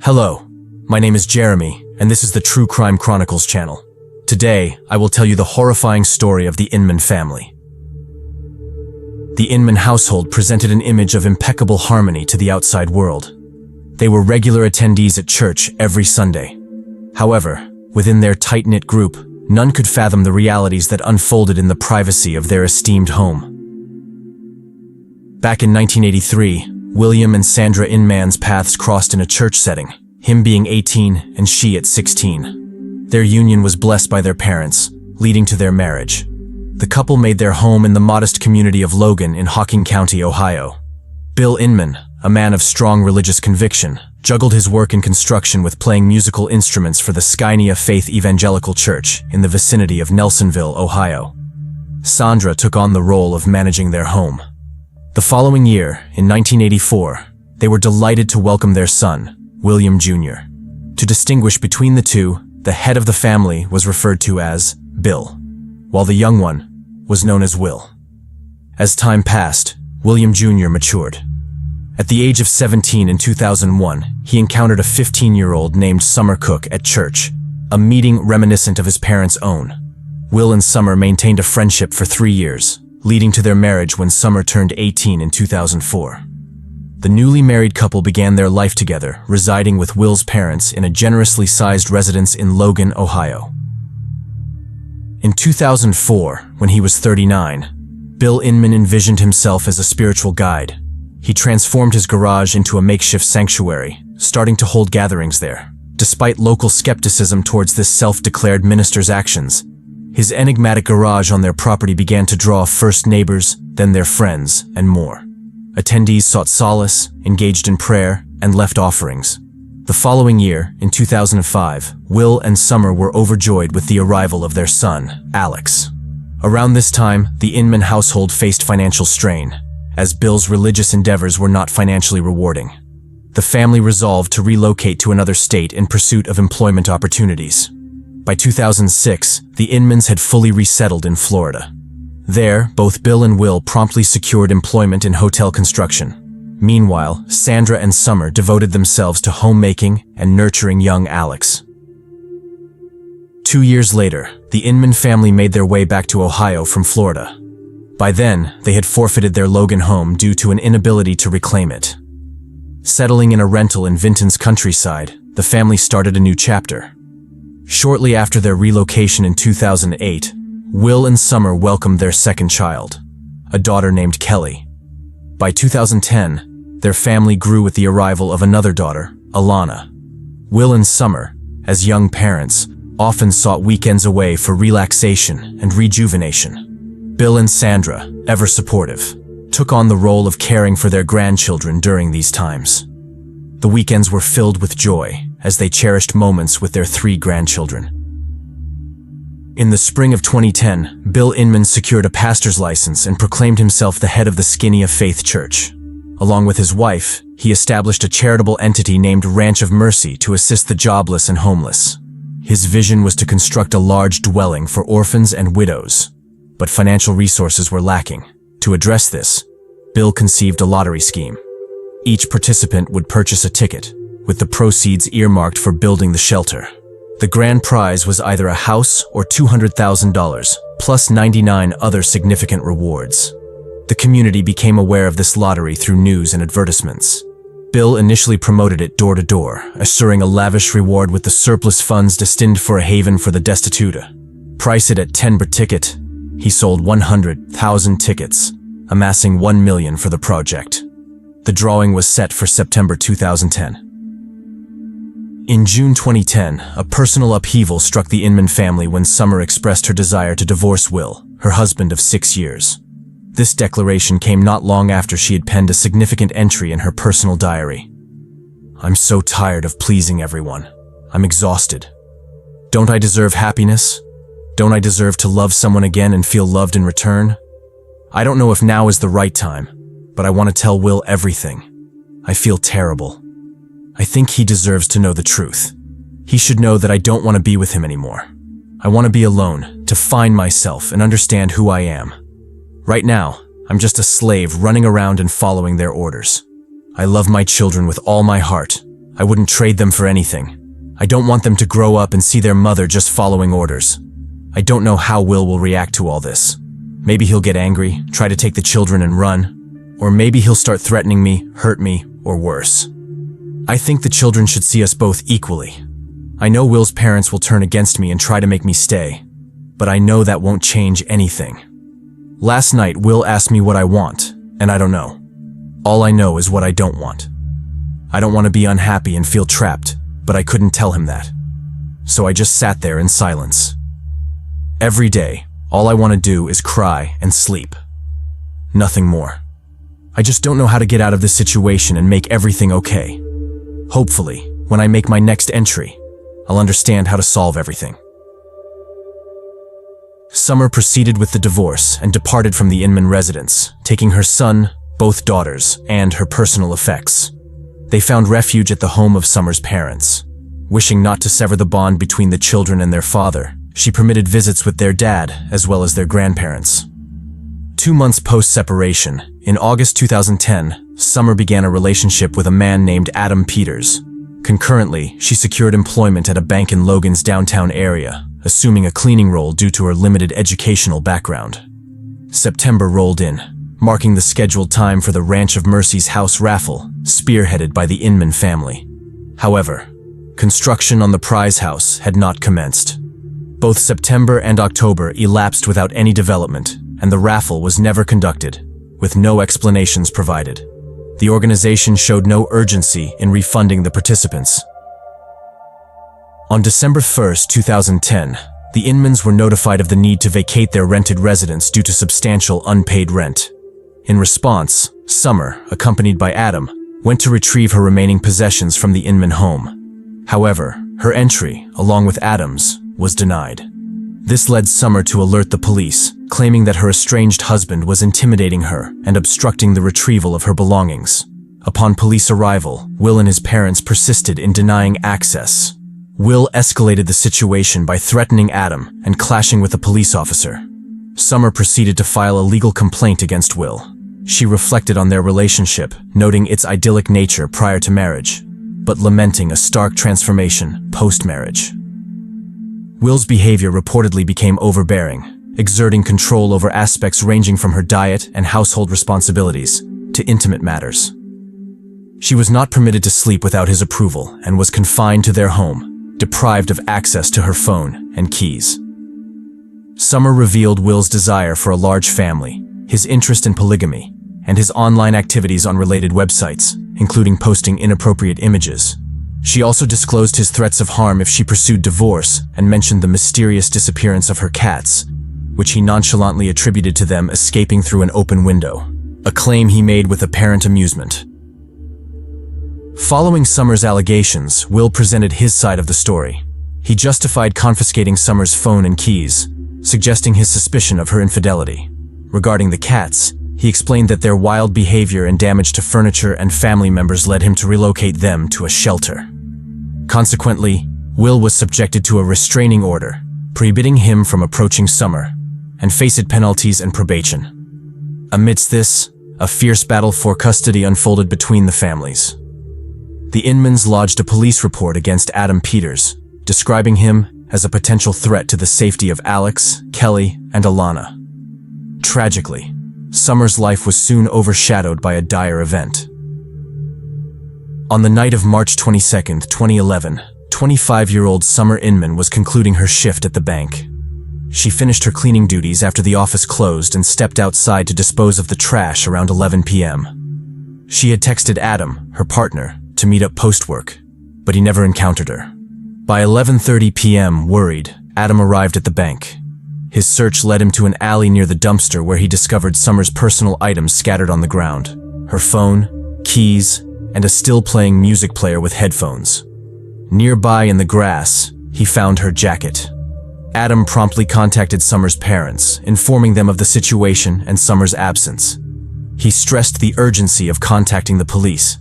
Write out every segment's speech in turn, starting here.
Hello, my name is Jeremy, and this is the True Crime Chronicles channel. Today, I will tell you the horrifying story of the Inman family. The Inman household presented an image of impeccable harmony to the outside world. They were regular attendees at church every Sunday. However, within their tight-knit group, none could fathom the realities that unfolded in the privacy of their esteemed home. Back in 1983, William and Sandra Inman's paths crossed in a church setting, him being 18 and she at 16. Their union was blessed by their parents, leading to their marriage. The couple made their home in the modest community of Logan in Hocking County, Ohio. Bill Inman, a man of strong religious conviction, juggled his work in construction with playing musical instruments for the Skynia Faith Evangelical Church in the vicinity of Nelsonville, Ohio. Sandra took on the role of managing their home. The following year, in 1984, they were delighted to welcome their son, William Jr. To distinguish between the two, the head of the family was referred to as Bill, while the young one was known as Will. As time passed, William Jr. matured. At the age of 17 in 2001, he encountered a 15-year-old named Summer Cook at church, a meeting reminiscent of his parents' own. Will and Summer maintained a friendship for 3 years, leading to their marriage when Summer turned 18 in 2004. The newly married couple began their life together, residing with Will's parents in a generously sized residence in Logan, Ohio. In 2004, when he was 39, Bill Inman envisioned himself as a spiritual guide. He transformed his garage into a makeshift sanctuary, starting to hold gatherings there. Despite local skepticism towards this self-declared minister's actions, his enigmatic garage on their property began to draw first neighbors, then their friends, and more. Attendees sought solace, engaged in prayer, and left offerings. The following year, in 2005, Will and Summer were overjoyed with the arrival of their son, Alex. Around this time, the Inman household faced financial strain, as Bill's religious endeavors were not financially rewarding. The family resolved to relocate to another state in pursuit of employment opportunities. By 2006, the Inmans had fully resettled in Florida. There, both Bill and Will promptly secured employment in hotel construction. Meanwhile, Sandra and Summer devoted themselves to homemaking and nurturing young Alex. 2 years later, the Inman family made their way back to Ohio from Florida. By then, they had forfeited their Logan home due to an inability to reclaim it. Settling in a rental in Vinton's countryside, the family started a new chapter. Shortly after their relocation in 2008, Will and Summer welcomed their second child, a daughter named Kelly. By 2010, their family grew with the arrival of another daughter, Alana. Will and Summer, as young parents, often sought weekends away for relaxation and rejuvenation. Bill and Sandra, ever supportive, took on the role of caring for their grandchildren during these times. The weekends were filled with joy, as they cherished moments with their 3 grandchildren. In the spring of 2010, Bill Inman secured a pastor's license and proclaimed himself the head of the Skynia Faith Church. Along with his wife, he established a charitable entity named Ranch of Mercy to assist the jobless and homeless. His vision was to construct a large dwelling for orphans and widows, but financial resources were lacking. To address this, Bill conceived a lottery scheme. Each participant would purchase a ticket, with the proceeds earmarked for building the shelter. The grand prize was either a house or $200,000, plus 99 other significant rewards. The community became aware of this lottery through news and advertisements. Bill initially promoted it door to door, assuring a lavish reward with the surplus funds destined for a haven for the destitute. Priced at $10 per ticket, he sold 100,000 tickets, amassing $1 million for the project. The drawing was set for September 2010. In June 2010, a personal upheaval struck the Inman family when Summer expressed her desire to divorce Will, her husband of 6 years. This declaration came not long after she had penned a significant entry in her personal diary. "I'm so tired of pleasing everyone. I'm exhausted. Don't I deserve happiness? Don't I deserve to love someone again and feel loved in return? I don't know if now is the right time, but I want to tell Will everything. I feel terrible. I think he deserves to know the truth. He should know that I don't want to be with him anymore. I want to be alone, to find myself and understand who I am. Right now, I'm just a slave running around and following their orders. I love my children with all my heart, I wouldn't trade them for anything. I don't want them to grow up and see their mother just following orders. I don't know how Will react to all this. Maybe he'll get angry, try to take the children and run. Or maybe he'll start threatening me, hurt me, or worse. I think the children should see us both equally. I know Will's parents will turn against me and try to make me stay, but I know that won't change anything. Last night, Will asked me what I want, and I don't know. All I know is what I don't want. I don't want to be unhappy and feel trapped, but I couldn't tell him that. So I just sat there in silence. Every day, all I want to do is cry and sleep. Nothing more. I just don't know how to get out of this situation and make everything okay. Hopefully, when I make my next entry, I'll understand how to solve everything. Summer proceeded with the divorce and departed from the Inman residence, taking her son, both daughters, and her personal effects. They found refuge at the home of Summer's parents. Wishing not to sever the bond between the children and their father, she permitted visits with their dad as well as their grandparents. 2 months post-separation, in August 2010, Summer began a relationship with a man named Adam Peters. Concurrently, she secured employment at a bank in Logan's downtown area, assuming a cleaning role due to her limited educational background. September rolled in, marking the scheduled time for the Ranch of Mercy's house raffle, spearheaded by the Inman family. However, construction on the prize house had not commenced. Both September and October elapsed without any development, and the raffle was never conducted, with no explanations provided. The organization showed no urgency in refunding the participants. On December 1, 2010, the Inmans were notified of the need to vacate their rented residence due to substantial unpaid rent. In response, Summer, accompanied by Adam, went to retrieve her remaining possessions from the Inman home. However, her entry, along with Adam's, was denied. This led Summer to alert the police, claiming that her estranged husband was intimidating her and obstructing the retrieval of her belongings. Upon police arrival, Will and his parents persisted in denying access. Will escalated the situation by threatening Adam and clashing with a police officer. Summer proceeded to file a legal complaint against Will. She reflected on their relationship, noting its idyllic nature prior to marriage, but lamenting a stark transformation post-marriage. Will's behavior reportedly became overbearing, exerting control over aspects ranging from her diet and household responsibilities to intimate matters. She was not permitted to sleep without his approval and was confined to their home, deprived of access to her phone and keys. Summer revealed Will's desire for a large family, his interest in polygamy, and his online activities on related websites, including posting inappropriate images. She also disclosed his threats of harm if she pursued divorce and mentioned the mysterious disappearance of her cats, which he nonchalantly attributed to them escaping through an open window, a claim he made with apparent amusement. Following Summer's allegations, Will presented his side of the story. He justified confiscating Summer's phone and keys, suggesting his suspicion of her infidelity. Regarding the cats, he explained that their wild behavior and damage to furniture and family members led him to relocate them to a shelter. Consequently, Will was subjected to a restraining order, prohibiting him from approaching Summer, and faced penalties and probation. Amidst this, a fierce battle for custody unfolded between the families. The Inmans lodged a police report against Adam Peters, describing him as a potential threat to the safety of Alex, Kelly, and Alana. Tragically, Summer's life was soon overshadowed by a dire event. On the night of March 22, 2011, 25-year-old Summer Inman was concluding her shift at the bank. She finished her cleaning duties after the office closed and stepped outside to dispose of the trash around 11 p.m. She had texted Adam, her partner, to meet up post-work, but he never encountered her. By 11:30 p.m., worried, Adam arrived at the bank. His search led him to an alley near the dumpster where he discovered Summer's personal items scattered on the ground: her phone, keys, and a still-playing music player with headphones. Nearby in the grass, he found her jacket. Adam promptly contacted Summer's parents, informing them of the situation and Summer's absence. He stressed the urgency of contacting the police.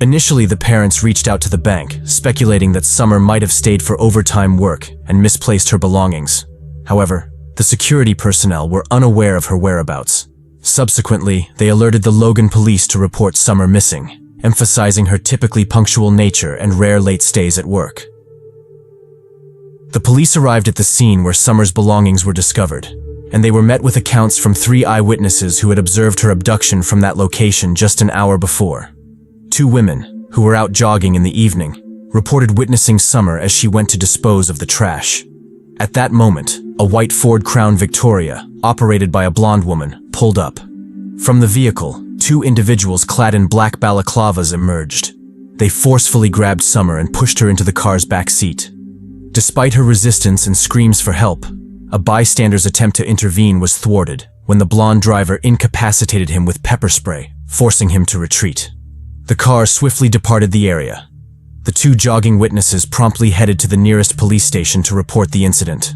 Initially, the parents reached out to the bank, speculating that Summer might have stayed for overtime work and misplaced her belongings. However, the security personnel were unaware of her whereabouts. Subsequently, they alerted the Logan police to report Summer missing. emphasizing her typically punctual nature and rare late stays at work. The police arrived at the scene where Summer's belongings were discovered, and they were met with accounts from 3 eyewitnesses who had observed her abduction from that location just an hour before. 2 women, who were out jogging in the evening, reported witnessing Summer as she went to dispose of the trash. At that moment, a white Ford Crown Victoria, operated by a blonde woman, pulled up. From the vehicle, 2 individuals clad in black balaclavas emerged. They forcefully grabbed Summer and pushed her into the car's back seat. Despite her resistance and screams for help, a bystander's attempt to intervene was thwarted when the blonde driver incapacitated him with pepper spray, forcing him to retreat. The car swiftly departed the area. The 2 jogging witnesses promptly headed to the nearest police station to report the incident.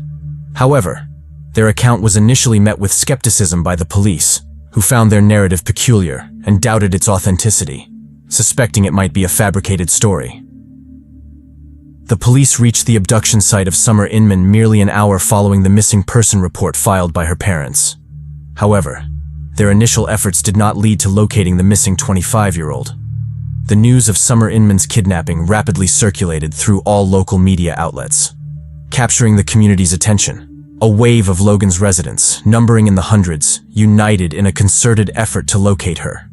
However, their account was initially met with skepticism by the police, who found their narrative peculiar and doubted its authenticity, suspecting it might be a fabricated story. The police reached the abduction site of Summer Inman merely an hour following the missing person report filed by her parents. However, their initial efforts did not lead to locating the missing 25-year-old. The news of Summer Inman's kidnapping rapidly circulated through all local media outlets, capturing the community's attention. A wave of Logan's residents, numbering in the hundreds, united in a concerted effort to locate her.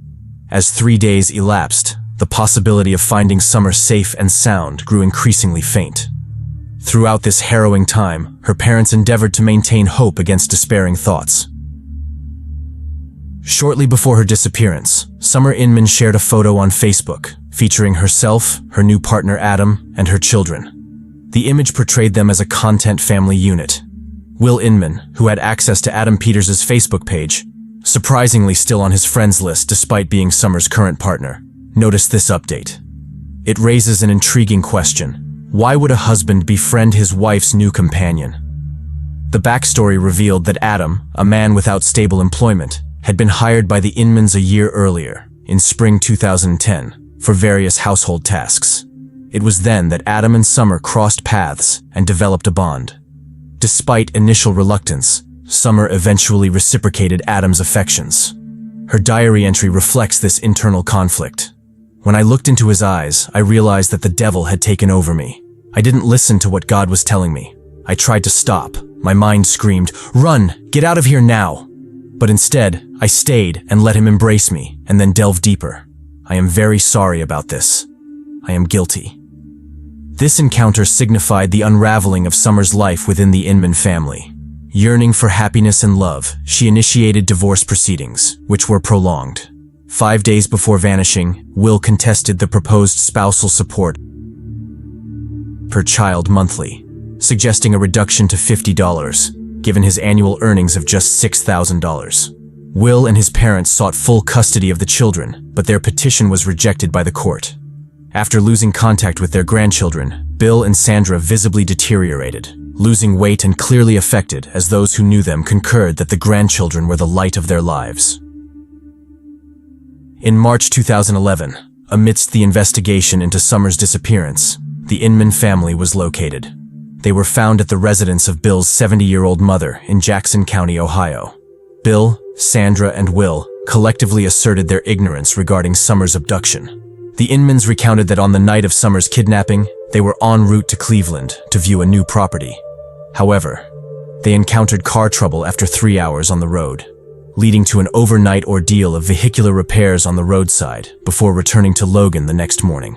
As 3 days elapsed, the possibility of finding Summer safe and sound grew increasingly faint. Throughout this harrowing time, her parents endeavored to maintain hope against despairing thoughts. Shortly before her disappearance, Summer Inman shared a photo on Facebook, featuring herself, her new partner Adam, and her children. The image portrayed them as a content family unit. Will Inman, who had access to Adam Peters' Facebook page, surprisingly still on his friends list despite being Summer's current partner, noticed this update. It raises an intriguing question. Why would a husband befriend his wife's new companion? The backstory revealed that Adam, a man without stable employment, had been hired by the Inmans a year earlier, in spring 2010, for various household tasks. It was then that Adam and Summer crossed paths and developed a bond. Despite initial reluctance, Summer eventually reciprocated Adam's affections. Her diary entry reflects this internal conflict. When I looked into his eyes, I realized that the devil had taken over me. I didn't listen to what God was telling me. I tried to stop. My mind screamed, "Run! Get out of here now!" But instead, I stayed and let him embrace me, and then delve deeper. I am very sorry about this. I am guilty. This encounter signified the unraveling of Summer's life within the Inman family. Yearning for happiness and love, she initiated divorce proceedings, which were prolonged. 5 days before vanishing, Will contested the proposed spousal support per child monthly, suggesting a reduction to $50, given his annual earnings of just $6,000. Will and his parents sought full custody of the children, but their petition was rejected by the court. After losing contact with their grandchildren, Bill and Sandra visibly deteriorated, losing weight and clearly affected as those who knew them concurred that the grandchildren were the light of their lives. In March 2011, amidst the investigation into Summer's disappearance, the Inman family was located. They were found at the residence of Bill's 70-year-old mother in Jackson County, Ohio. Bill, Sandra, and Will collectively asserted their ignorance regarding Summer's abduction. The Inmans recounted that on the night of Summer's kidnapping, they were en route to Cleveland to view a new property. However, they encountered car trouble after 3 hours on the road, leading to an overnight ordeal of vehicular repairs on the roadside before returning to Logan the next morning.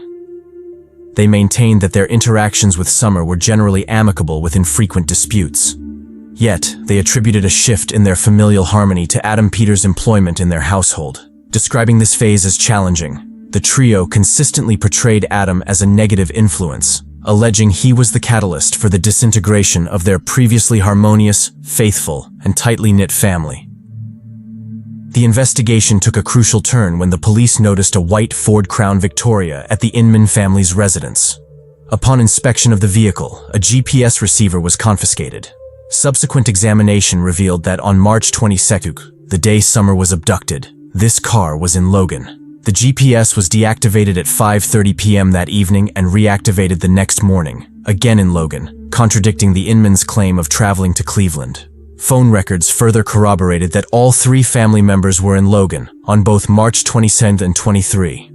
They maintained that their interactions with Summer were generally amicable with infrequent disputes. Yet, they attributed a shift in their familial harmony to Adam Peters' employment in their household. Describing this phase as challenging, the trio consistently portrayed Adam as a negative influence, alleging he was the catalyst for the disintegration of their previously harmonious, faithful, and tightly knit family. The investigation took a crucial turn when the police noticed a white Ford Crown Victoria at the Inman family's residence. Upon inspection of the vehicle, a GPS receiver was confiscated. Subsequent examination revealed that on March 22nd, the day Summer was abducted, this car was in Logan. The GPS was deactivated at 5:30 p.m. that evening and reactivated the next morning, again in Logan, contradicting the Inman's claim of traveling to Cleveland. Phone records further corroborated that all 3 family members were in Logan on both March 27 and 23.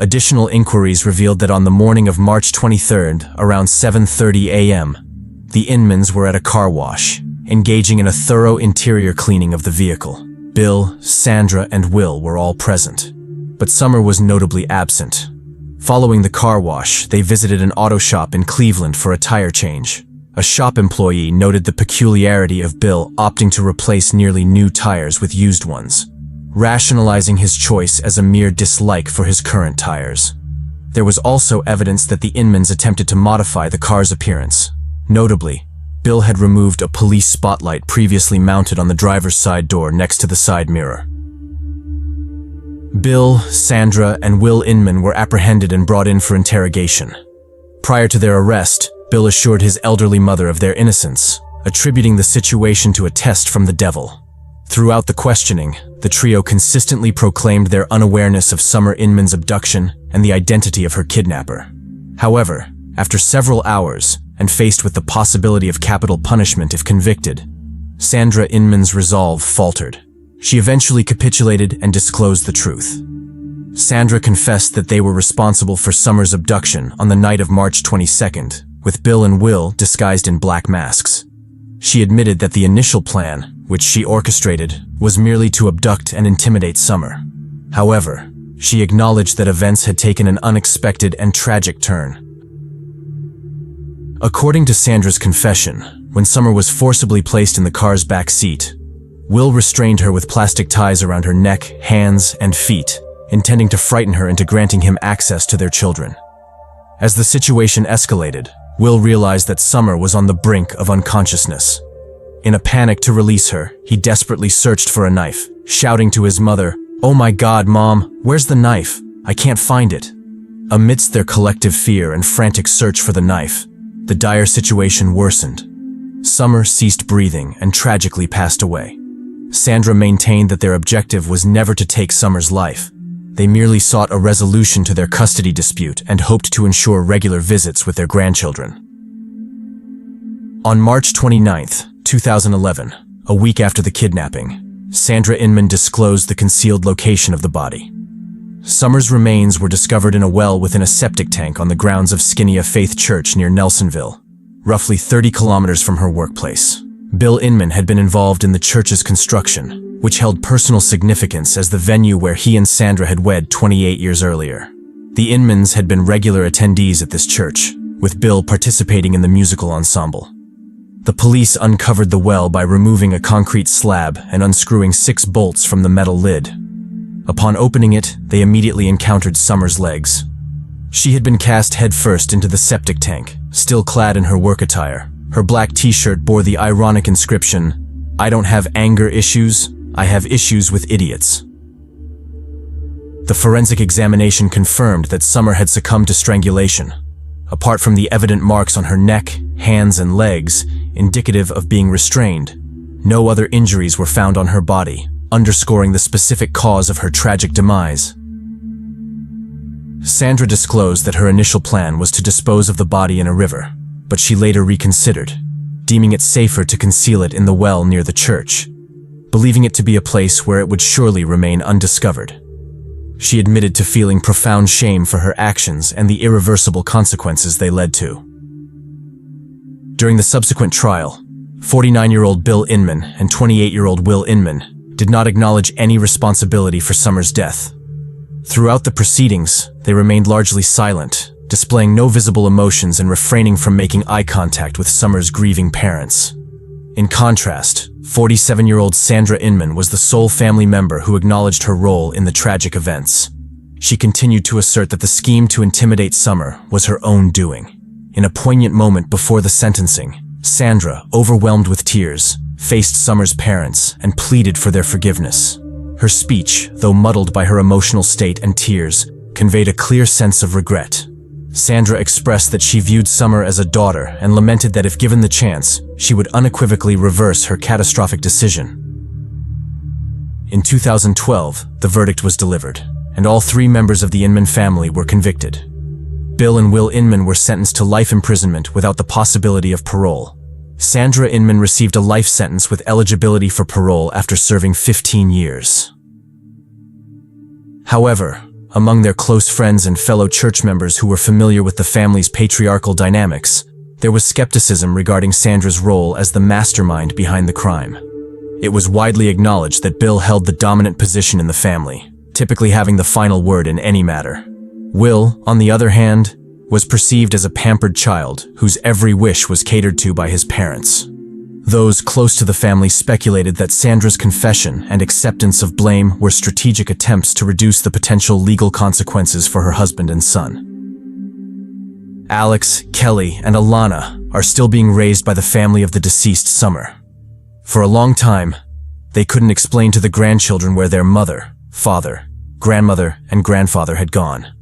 Additional inquiries revealed that on the morning of March 23rd, around 7:30 a.m., the Inmans were at a car wash, engaging in a thorough interior cleaning of the vehicle. Bill, Sandra, and Will were all present, but Summer was notably absent. Following the car wash, they visited an auto shop in Cleveland for a tire change. A shop employee noted the peculiarity of Bill opting to replace nearly new tires with used ones, rationalizing his choice as a mere dislike for his current tires. There was also evidence that the Inmans attempted to modify the car's appearance. Notably, Bill had removed a police spotlight previously mounted on the driver's side door next to the side mirror. Bill, Sandra, and Will Inman were apprehended and brought in for interrogation. Prior to their arrest, Bill assured his elderly mother of their innocence, attributing the situation to a test from the devil. Throughout the questioning, the trio consistently proclaimed their unawareness of Summer Inman's abduction and the identity of her kidnapper. However, after several hours, and faced with the possibility of capital punishment if convicted, Sandra Inman's resolve faltered. She eventually capitulated and disclosed the truth. Sandra confessed that they were responsible for Summer's abduction on the night of March 22nd, with Bill and Will disguised in black masks. She admitted that the initial plan, which she orchestrated, was merely to abduct and intimidate Summer. However, she acknowledged that events had taken an unexpected and tragic turn. According to Sandra's confession, when Summer was forcibly placed in the car's back seat, Will restrained her with plastic ties around her neck, hands, and feet, intending to frighten her into granting him access to their children. As the situation escalated, Will realized that Summer was on the brink of unconsciousness. In a panic to release her, he desperately searched for a knife, shouting to his mother, "Oh my God, Mom, where's the knife? I can't find it." Amidst their collective fear and frantic search for the knife, the dire situation worsened. Summer ceased breathing and tragically passed away. Sandra maintained that their objective was never to take Summer's life. They merely sought a resolution to their custody dispute and hoped to ensure regular visits with their grandchildren. On March 29, 2011, a week after the kidnapping, Sandra Inman disclosed the concealed location of the body. Summer's remains were discovered in a well within a septic tank on the grounds of Skinnea Faith Church near Nelsonville, roughly 30 kilometers from her workplace. Bill Inman had been involved in the church's construction, which held personal significance as the venue where he and Sandra had wed 28 years earlier. The Inmans had been regular attendees at this church, with Bill participating in the musical ensemble. The police uncovered the well by removing a concrete slab and unscrewing 6 bolts from the metal lid. Upon opening it, they immediately encountered Summer's legs. She had been cast headfirst into the septic tank, still clad in her work attire. Her black t-shirt bore the ironic inscription, "I don't have anger issues, I have issues with idiots." The forensic examination confirmed that Summer had succumbed to strangulation. Apart from the evident marks on her neck, hands, and legs, indicative of being restrained, no other injuries were found on her body, underscoring the specific cause of her tragic demise. Sandra disclosed that her initial plan was to dispose of the body in a river, but she later reconsidered, deeming it safer to conceal it in the well near the church, believing it to be a place where it would surely remain undiscovered. She admitted to feeling profound shame for her actions and the irreversible consequences they led to. During the subsequent trial, 49-year-old Bill Inman and 28-year-old Will Inman did not acknowledge any responsibility for Summer's death. Throughout the proceedings, they remained largely silent, displaying no visible emotions and refraining from making eye contact with Summer's grieving parents. In contrast, 47-year-old Sandra Inman was the sole family member who acknowledged her role in the tragic events. She continued to assert that the scheme to intimidate Summer was her own doing. In a poignant moment before the sentencing, Sandra, overwhelmed with tears, faced Summer's parents and pleaded for their forgiveness. Her speech, though muddled by her emotional state and tears, conveyed a clear sense of regret. Sandra expressed that she viewed Summer as a daughter and lamented that if given the chance, she would unequivocally reverse her catastrophic decision. In 2012, the verdict was delivered, and all 3 members of the Inman family were convicted. Bill and Will Inman were sentenced to life imprisonment without the possibility of parole. Sandra Inman received a life sentence with eligibility for parole after serving 15 years. However, Among their close friends and fellow church members who were familiar with the family's patriarchal dynamics, there was skepticism regarding Sandra's role as the mastermind behind the crime. It was widely acknowledged that Bill held the dominant position in the family, typically having the final word in any matter. Will, on the other hand, was perceived as a pampered child whose every wish was catered to by his parents. Those close to the family speculated that Sandra's confession and acceptance of blame were strategic attempts to reduce the potential legal consequences for her husband and son. Alex, Kelly, and Alana are still being raised by the family of the deceased Summer. For a long time, they couldn't explain to the grandchildren where their mother, father, grandmother, and grandfather had gone.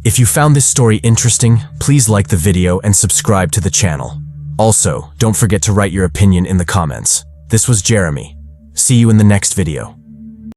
If you found this story interesting, please like the video and subscribe to the channel. Also, don't forget to write your opinion in the comments. This was Jeremy. See you in the next video.